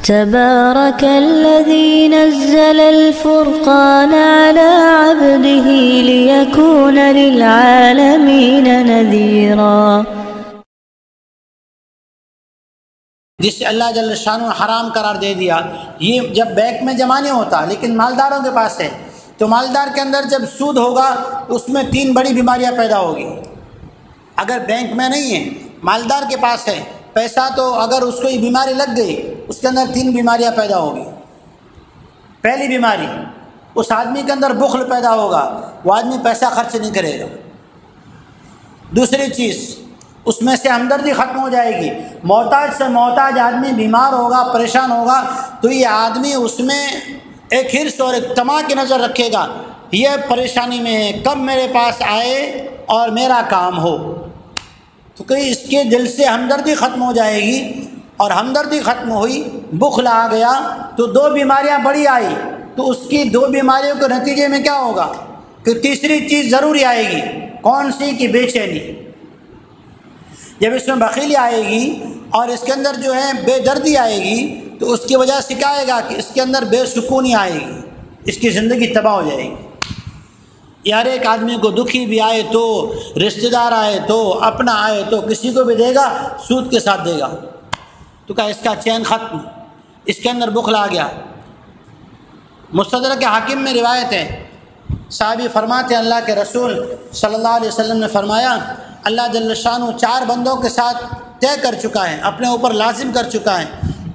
تبارك الذي نزل الفرقان على عبده ليكون للعالمين نذيرا۔ جسے اللہ جل شانہ حرام قرار دے دیا، یہ جب بینک میں جمع نہیں ہوتا لیکن مالداروں کے پاس ہے، تو مالدار کے اندر جب سود ہوگا تو اس میں 3 بڑی بیماریاں پیدا ہوگی۔ اگر بینک میں نہیں ہے، مالدار کے پاس ہے پیسہ، تو اگر اس کو یہ بیماری لگ گئی، اس کے اندر 3 بیماریاں پیدا ہوگی۔ پہلی بیماری، اس آدمی کے اندر بخل پیدا ہوگا، وہ آدمی پیسہ خرچ نہیں کرے گا۔ دوسری چیز، اس میں سے ہمدردی ختم ہو جائے گی۔ محتاج سے محتاج آدمی بیمار ہوگا، پریشان ہوگا، تو یہ آدمی اس میں ایک حرص اور ایک طمع کی نظر رکھے گا، یہ پریشانی میں ہے، کب میرے پاس آئے اور میرا کام ہو۔ تو کہ اس کے دل سے ہمدردی ختم ہو جائے گی، اور ہمدردی ختم ہوئی، بخل آ گیا، تو 2 بیماریاں بڑی آئی، تو اس کی 2 بیماریوں کے نتیجے میں کیا ہوگا کہ تیسری چیز ضروری آئے گی۔ کون سی؟ کہ بے چینی۔ جب اس میں بخیلی آئے گی اور اس کے اندر جو ہے بے دردی آئے گی، تو اس کی وجہ سے کیا آئے گا کہ اس کے اندر بے سکونی آئے گی، اس کی زندگی تباہ ہو جائے گی۔ ہر ایک آدمی کو دکھی بھی آئے تو، رشتہ دار آئے تو، اپنا آئے تو، کسی کو بھی دے گا سود کے ساتھ دے گا، تو کیا اس کا چین ختم، اس کے اندر بخل آ گیا۔ مستدرک حاکم میں روایت ہے، صحابی فرماتے ہیں اللہ کے رسول صلی اللہ علیہ وسلم نے فرمایا، اللہ جل شانہ 4 بندوں کے ساتھ طے کر چکا ہے، اپنے اوپر لازم کر چکا ہے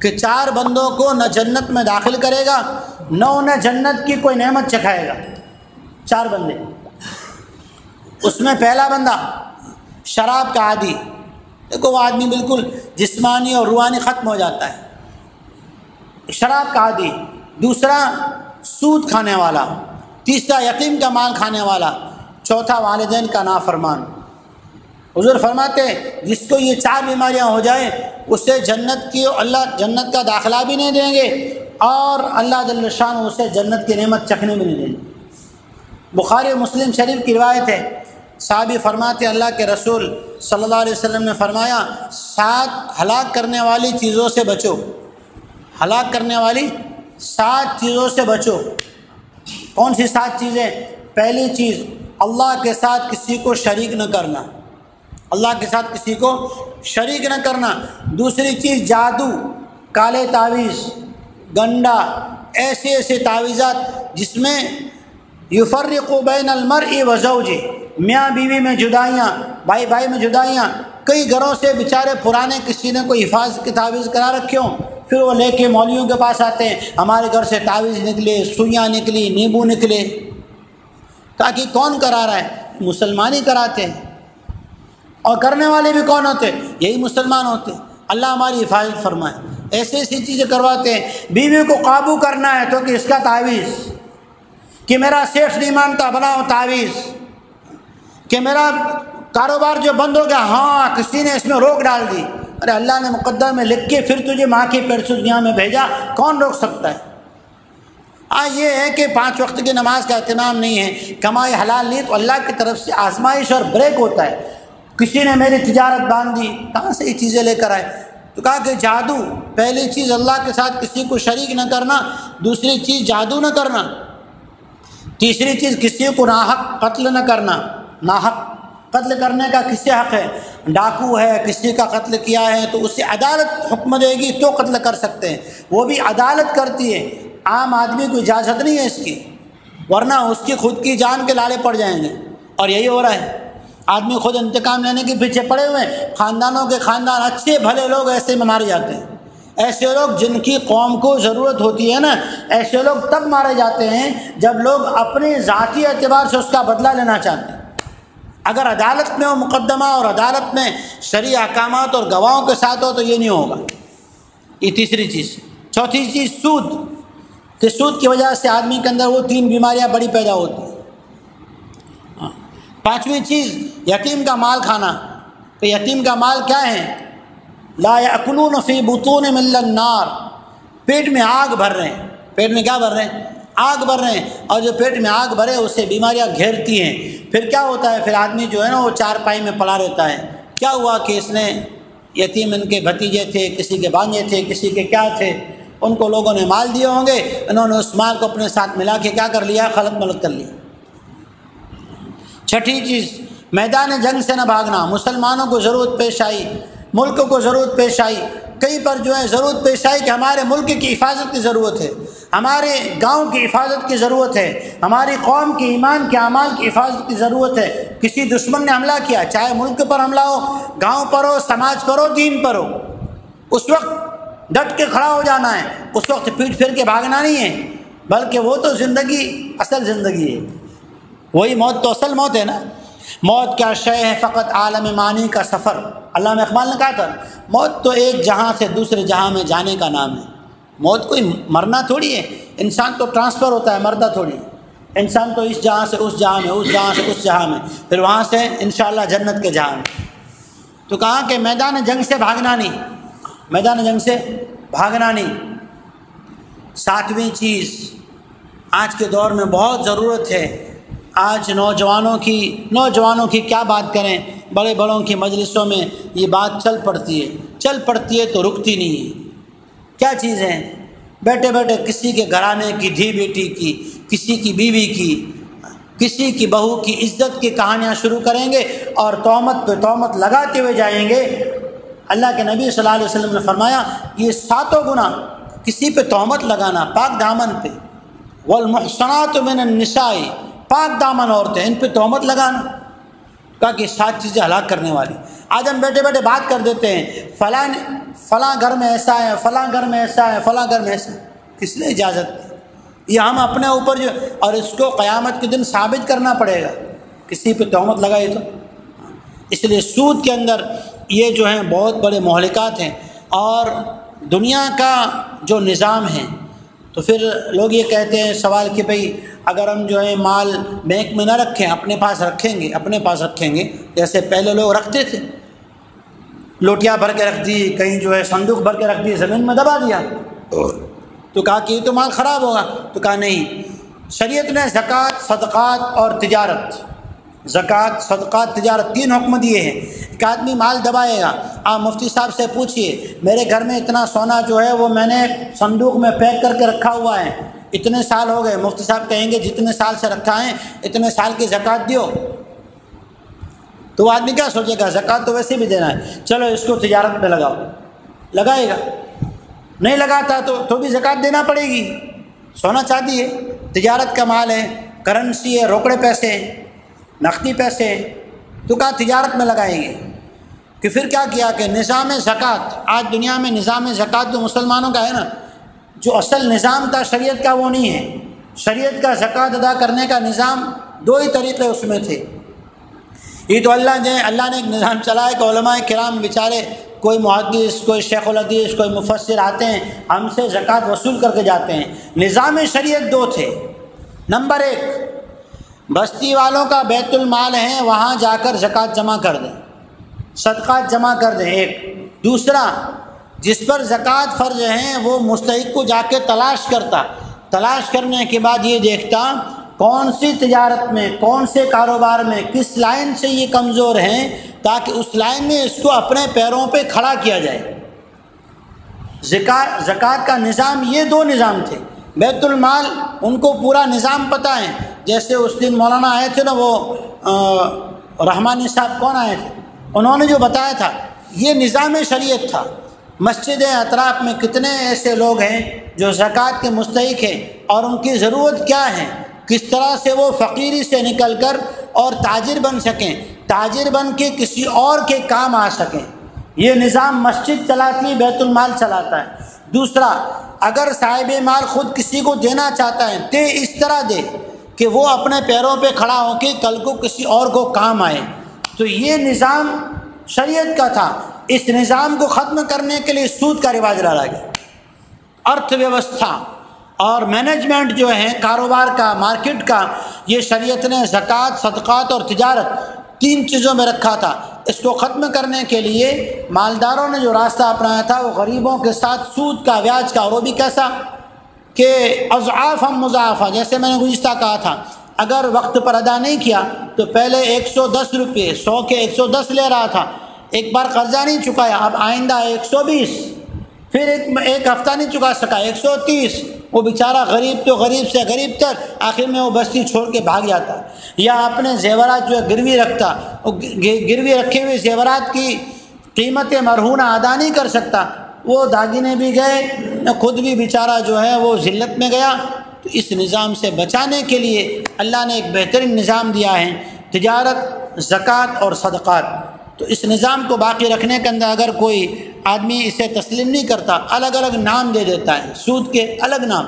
کہ 4 بندوں کو نہ جنت میں داخل کرے گا، نہ انہیں جنت کی کوئی نعمت چکھائے گا۔ 4 بندے، اس میں پہلا بندہ شراب کا عادی، دیکھو وہ آدمی بالکل جسمانی اور روحانی ختم ہو جاتا ہے، شراب کا عادی۔ دوسرا سود کھانے والا، تیسرا یتیم کا مال کھانے والا، چوتھا والدین کا نافرمان۔ حضور فرماتے جس کو یہ 4 بیماریاں ہو جائیں، اسے جنت کی اللہ جنت کا داخلہ بھی نہیں دیں گے، اور اللہ جل شانہ اسے جنت کی نعمت چکھنے بھی نہیں دیں گے۔ بخاری و مسلم شریف کی روایت ہے، صحابی فرماتے اللہ کے رسول صلی اللہ علیہ وسلم نے فرمایا، 7 ہلاک کرنے والی چیزوں سے بچو، ہلاک کرنے والی 7 چیزوں سے بچو۔ کون سی 7 چیزیں؟ پہلی چیز، اللہ کے ساتھ کسی کو شریک نہ کرنا، اللہ کے ساتھ کسی کو شریک نہ کرنا۔ دوسری چیز، جادو، کالے تعویذ، گنڈا، ایسے تعویذات جس میں یفرق بین المرء و زوجہ، میاں بیوی میں جدائیاں، بھائی بھائی میں جدائیاں۔ کئی گھروں سے بیچارے پرانے کسی نے کوئی حفاظت کی تعویذ کرا رکھے ہوں، پھر وہ لے کے مولویوں کے پاس آتے ہیں، ہمارے گھر سے تعویذ نکلے، سوئیاں نکلی، نیبو نکلے۔ کہا کہ کون کرا رہا ہے؟ مسلمان ہی کراتے ہیں، اور کرنے والے بھی کون ہوتے؟ یہی مسلمان ہوتے۔ اللہ ہماری حفاظت فرمائے۔ ایسی چیزیں کرواتے ہیں۔ بیوی کو قابو کرنا ہے تو کہ اس کا تعویذ، کہ میرا سیٹ نہیں مانتا، بناؤ تعویذ، کہ میرا کاروبار جو بند ہو گیا، ہاں کسی نے اس میں روک ڈال دی۔ ارے اللہ نے مقدر میں لکھ کے پھر تجھے ماں کے پیٹ سے دنیا میں بھیجا، کون روک سکتا ہے؟ یہ ہے کہ 5 وقت کی نماز کا اہتمام نہیں ہے، کمائی حلال نہیں، تو اللہ کی طرف سے آزمائش اور بریک ہوتا ہے۔ کسی نے میری تجارت باندھ دی، کہاں سے یہ چیزیں لے کر آئے؟ تو کہا کہ جادو، پہلی چیز اللہ کے ساتھ کسی کو شریک نہ کرنا، دوسری چیز جادو نہ کرنا، تیسری چیز کسی کو ناحق قتل نہ کرنا۔ ناحق قتل کرنے کا کس سے حق ہے؟ ڈاکو ہے، کسی کا قتل کیا ہے تو اسے عدالت حکم دے گی تو قتل کر سکتے ہیں، وہ بھی عدالت کرتی ہے، عام آدمی کو اجازت نہیں ہے اس کی، ورنہ اس کی خود کی جان کے لالے پڑ جائیں گے۔ اور یہی ہو رہا ہے، آدمی خود انتقام لینے کے پیچھے پڑے ہوئے ہیں، خاندانوں کے خاندان اچھے بھلے لوگ ایسے میں مارے جاتے ہیں۔ ایسے لوگ جن کی قوم کو ضرورت ہوتی ہے نا، ایسے لوگ تب مارے جاتے ہیں جب لوگ اپنے ذاتی اعتبار سے اس کا بدلہ لینا چاہتے ہیں۔ اگر عدالت میں وہ مقدمہ اور عدالت میں شرعی احکامات اور گواہوں کے ساتھ ہو تو یہ نہیں ہوگا۔ یہ تیسری چیز۔ چوتھی چیز سود، کہ سود کی وجہ سے آدمی کے اندر وہ 3 بیماریاں بڑی پیدا ہوتی ہیں۔ 5ویں چیز یتیم کا مال کھانا، تو یتیم کا مال کیا ہے؟ لا یأکلون فی بطونہم الا النار، پیٹ میں آگ بھر رہے ہیں، پیٹ میں کیا بھر رہے ہیں؟ آگ بھر رہے ہیں، اور جو پیٹ میں آگ بھرے اس سے بیماریاں گھیرتی ہیں۔ پھر کیا ہوتا ہے؟ پھر آدمی جو ہے نا وہ چارپائی میں پڑا رہتا ہے۔ کیا ہوا کہ اس نے یتیم ان کے بھتیجے تھے، کسی کے بھانجے تھے، کسی کے کیا تھے، ان کو لوگوں نے مال دیے ہوں گے، انہوں نے اس مال کو اپنے ساتھ ملا کے کیا کر لیا؟ خلط ملط کر لیا۔ چھٹی چیز، میدان جنگ سے نہ بھاگنا۔ مسلمانوں کو ضرورت پیش آئی، ملک کو ضرورت پیش آئی، کئی پر جو ہے ضرورت پیش آئی کہ ہمارے ملک کی حفاظت کی ضرورت ہے، ہمارے گاؤں کی حفاظت کی ضرورت ہے، ہماری قوم کی ایمان کے اعمال کی حفاظت کی ضرورت ہے۔ کسی دشمن نے حملہ کیا، چاہے ملک پر حملہ ہو، گاؤں پر ہو، سماج پر ہو، دین پر ہو، اس وقت ڈٹ کے کھڑا ہو جانا ہے، اس وقت پیٹ پھیر کے بھاگنا نہیں ہے، بلکہ وہ تو زندگی اصل زندگی ہے، وہی موت تو اصل موت ہے نا۔ موت کیا شے ہے فقط عالم مانی کا سفر، علامہ اقبال نے کہا تھا موت تو ایک جہاں سے دوسرے جہاں میں جانے کا نام ہے۔ موت کوئی مرنا تھوڑی ہے، انسان تو ٹرانسفر ہوتا ہے، مرتا تھوڑی ہے۔ انسان تو اس جہاں سے اس جہاں میں، اس جہاں سے اس جہاں میں، پھر وہاں سے انشاءاللہ جنت کے جہاں میں۔ تو کہا کہ میدان جنگ سے بھاگنا نہیں، میدان جنگ سے بھاگنا نہیں۔ ساتویں چیز، آج کے دور میں بہت ضرورت ہے، آج نوجوانوں کی کیا بات کریں، بڑے بڑوں کی مجلسوں میں یہ بات چل پڑتی ہے تو رکتی نہیں ہے۔ کیا چیز ہے؟ بیٹھے بیٹھے کسی کے گھرانے کی دھی بیٹی کی، کسی کی بیوی کی، کسی کی بہو کی عزت کی کہانیاں شروع کریں گے اور تہمت پہ تہمت لگاتے ہوئے جائیں گے۔ اللہ کے نبی صلی اللہ علیہ وسلم نے فرمایا یہ 7 گناہ کسی پہ تہمت لگانا، پاک دامن پہ، والمحصنات من النساء، پاک دامن عورتیں، ان پہ تہمت لگانا، کہا کہ 7 چیزیں ہلاک کرنے والی۔ آج ہم بیٹھے بیٹھے بات کر دیتے ہیں فلاں گھر میں ایسا ہے، فلاں گھر میں ایسا ہے، فلاں گھر میں ایسا ہے، کس نے اجازت دی؟ یہ ہم اپنے اوپر اور اس کو قیامت کے دن ثابت کرنا پڑے گا، کسی پہ تہمت لگائی تو۔ اس لیے سود کے اندر یہ جو ہیں بہت بڑے مہلکات ہیں، اور دنیا کا جو نظام ہے، تو پھر لوگ یہ کہتے ہیں سوال کہ بھئی اگر ہم جو ہے مال بینک میں نہ رکھیں، اپنے پاس رکھیں گے جیسے پہلے لوگ رکھتے تھے، لوٹیاں بھر کے رکھ دی، کہیں جو ہے صندوق بھر کے رکھ دی، زمین میں دبا دیا، تو کہا کہ یہ تو مال خراب ہوگا، تو کہا نہیں، شریعت نے زکوٰۃ، صدقات اور تجارت، زکوٰۃ، صدقات، تجارت 3 حکم دیے ہیں۔ ایک آدمی مال دبائے گا، آپ مفتی صاحب سے پوچھئے میرے گھر میں اتنا سونا جو ہے وہ میں نے صندوق میں پیک کر کے رکھا ہوا ہے، اتنے سال ہو گئے، مفتی صاحب کہیں گے جتنے سال سے رکھا ہے اتنے سال کی زکوٰۃ دیو، تو وہ آدمی کیا سوچے گا؟ زکوٰۃ تو ویسے بھی دینا ہے، چلو اس کو تجارت میں لگاؤ، لگائے گا، نہیں لگاتا تو بھی زکوٰۃ دینا پڑے گی۔ سونا چاندی ہے، تجارت کا مال ہے، کرنسی ہے، روکڑے پیسے ہیں، نقدی پیسے ہیں، تو کہا تجارت میں لگائیں گے۔ کہ پھر کیا کیا کہ نظام زکوٰۃ، آج دنیا میں نظام زکوٰۃ جو مسلمانوں کا ہے نا، جو اصل نظام تھا شریعت کا وہ نہیں ہے۔ شریعت کا زکوٰۃ ادا کرنے کا نظام 2 ہی طریقے اس میں تھے۔ یہ تو اللہ نے ایک نظام چلایا کہ علماء کرام بیچارے، کوئی محدث، کوئی شیخ الحدیث، کوئی مفسر آتے ہیں، ہم سے زکوٰۃ وصول کر کے جاتے ہیں۔ نظام شریعت 2 تھے۔ نمبر 1، بستی والوں کا بیت المال ہے، وہاں جا کر زکوٰۃ جمع کر دیں، صدقات جمع کر دیں، ایک۔ دوسرا، جس پر زکوٰۃ فرض ہیں وہ مستحق کو جا کے تلاش کرتا، تلاش کرنے کے بعد یہ دیکھتا کون سی تجارت میں، کون سے کاروبار میں، کس لائن سے یہ کمزور ہیں، تاکہ اس لائن میں اس کو اپنے پیروں پہ کھڑا کیا جائے۔ زکوٰۃ کا نظام یہ 2 نظام تھے۔ بیت المال ان کو پورا نظام پتہ ہے، جیسے اس دن مولانا آئے تھے نا، وہ رحمانی صاحب کون آئے تھے، انہوں نے جو بتایا تھا یہ نظام شریعت تھا۔ مسجد اطراف میں کتنے ایسے لوگ ہیں جو زکوٰۃ کے مستحق ہیں، اور ان کی ضرورت کیا ہے، کس طرح سے وہ فقیری سے نکل کر اور تاجر بن سکیں، تاجر بن کے کسی اور کے کام آ سکیں۔ یہ نظام مسجد چلاتی، بیت المال چلاتا ہے۔ دوسرا، اگر صاحب مال خود کسی کو دینا چاہتا ہے تو اس طرح دے کہ وہ اپنے پیروں پہ کھڑا ہو کے کل کو کسی اور کو کام آئے۔ تو یہ نظام شریعت کا تھا۔ اس نظام کو ختم کرنے کے لیے سود کا رواج لایا گیا۔ ارتھ ویوستھا اور مینجمنٹ جو ہے کاروبار کا، مارکیٹ کا، یہ شریعت نے زکوٰۃ، صدقات اور تجارت 3 چیزوں میں رکھا تھا۔ اس کو ختم کرنے کے لیے مالداروں نے جو راستہ اپنایا تھا وہ غریبوں کے ساتھ سود کا، بیاج کا، اور وہ بھی کیسا کہ اضعافا مضاعفہ۔ جیسے میں نے گزشتہ کہا تھا، اگر وقت پر ادا نہیں کیا تو پہلے 110 روپے، 100 کے 110 لے رہا تھا، ایک بار قرضہ نہیں چکایا، اب آئندہ 120، پھر ایک ہفتہ نہیں چکا سکا 130، وہ بیچارہ غریب تو غریب سے غریب تر، آخر میں وہ بستی چھوڑ کے بھاگ جاتا، یا اپنے زیورات جو ہے گروی رکھتا، وہ گروی رکھے ہوئے زیورات کی قیمت مرہونہ ادا نہیں کر سکتا، وہ داگینے بھی گئے، خود بھی بیچارہ جو ہے وہ ذلت میں گیا۔ تو اس نظام سے بچانے کے لیے اللہ نے ایک بہترین نظام دیا ہے، تجارت، زکوٰۃ اور صدقات۔ تو اس نظام کو باقی رکھنے کے اندر اگر کوئی آدمی اسے تسلیم نہیں کرتا، الگ الگ نام دے دیتا ہے، سود کے الگ نام،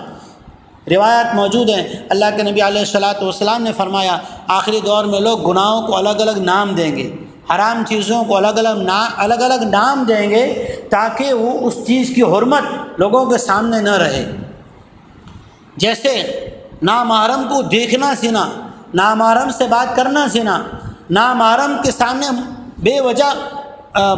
روایات موجود ہیں، اللہ کے نبی علیہ الصلاۃ والسلام نے فرمایا آخری دور میں لوگ گناہوں کو الگ الگ نام دیں گے، حرام چیزوں کو الگ الگ نام دیں گے، تاکہ وہ اس چیز کی حرمت لوگوں کے سامنے نہ رہے۔ جیسے نامحرم کو دیکھنا سینا، نامحرم سے بات کرنا سینا، نامحرم کے سامنے بے وجہ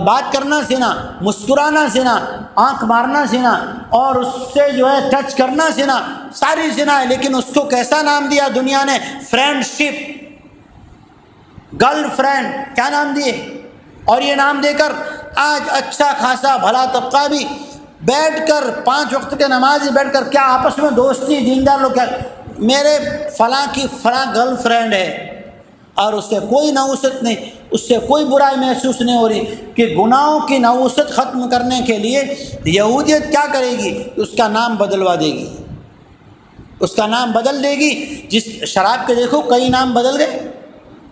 بات کرنا سینا، مسکرانا سینا، آنکھ مارنا سینا، اور اس سے جو ہے ٹچ کرنا سینا، ساری سینا ہے، لیکن اس کو کیسا نام دیا دنیا نے؟ فرینڈ شپ، گرل فرینڈ، کیا نام دیے؟ اور یہ نام دے کر آج اچھا خاصا بھلا طبقہ بھی بیٹھ کر 5 وقت کے نمازی بیٹھ کر کیا آپس میں دوستی، دیندار لوگ کیا، میرے فلاں کی فلاں گرل فرینڈ ہے، اور اس سے کوئی نوست نہیں، اس سے کوئی برائی محسوس نہیں ہو رہی۔ کہ گناہوں کی نوست ختم کرنے کے لیے یہودیت کیا کرے گی؟ اس کا نام بدلوا دے گی، اس کا نام بدل دے گی۔ جس شراب کے دیکھو کئی نام بدل گئے،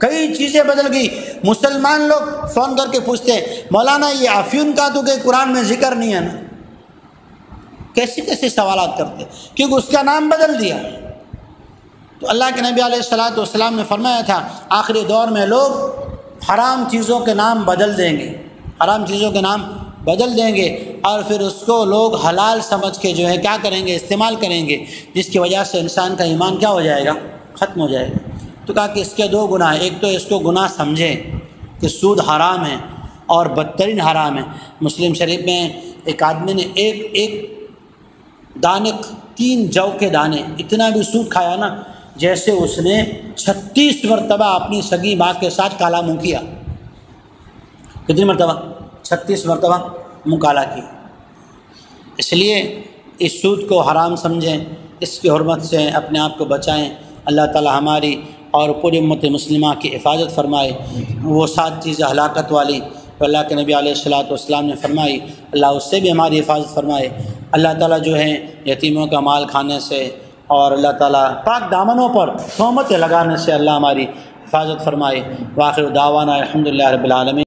کئی چیزیں بدل گئی۔ مسلمان لوگ فون کر کے پوچھتے ہیں مولانا یہ افیون کا تو کہ قرآن میں ذکر نہیں ہے نا، کیسے کیسے سوالات کرتے، کیونکہ اس کا نام بدل دیا۔ تو اللہ کے نبی علیہ الصلاۃ والسلام نے فرمایا تھا آخری دور میں لوگ حرام چیزوں کے نام بدل دیں گے، حرام چیزوں کے نام بدل دیں گے، اور پھر اس کو لوگ حلال سمجھ کے جو ہے کیا کریں گے؟ استعمال کریں گے، جس کی وجہ سے انسان کا ایمان کیا ہو جائے گا؟ ختم ہو جائے گا۔ تو کہا کہ اس کے 2 گناہ، ایک تو اس کو گناہ سمجھے کہ سود حرام ہے اور بدترین حرام ہے۔ مسلم شریف میں ایک آدمی نے ایک دانک 3 جو کے دانے اتنا بھی سود کھایا نا، جیسے اس نے 36 مرتبہ اپنی سگی ماں کے ساتھ کالا منہ کیا۔ کتنی مرتبہ؟ 36 مرتبہ منہ کالا کیا۔ اس لیے اس سود کو حرام سمجھیں، اس کی حرمت سے اپنے آپ کو بچائیں۔ اللہ تعالی ہماری اور پوری امت مسلمہ کی حفاظت فرمائے۔ وہ 7 چیزیں ہلاکت والی تو اللہ کے نبی علیہ الصلاۃ والسلام نے فرمائی، اللہ اس سے بھی ہماری حفاظت فرمائے۔ اللہ تعالیٰ جو ہے یتیموں کا مال کھانے سے اور اللہ تعالیٰ پاک دامنوں پر تہمتیں لگانے سے اللہ ہماری حفاظت فرمائے۔ وآخر دعوانا الحمدللہ رب العالمین۔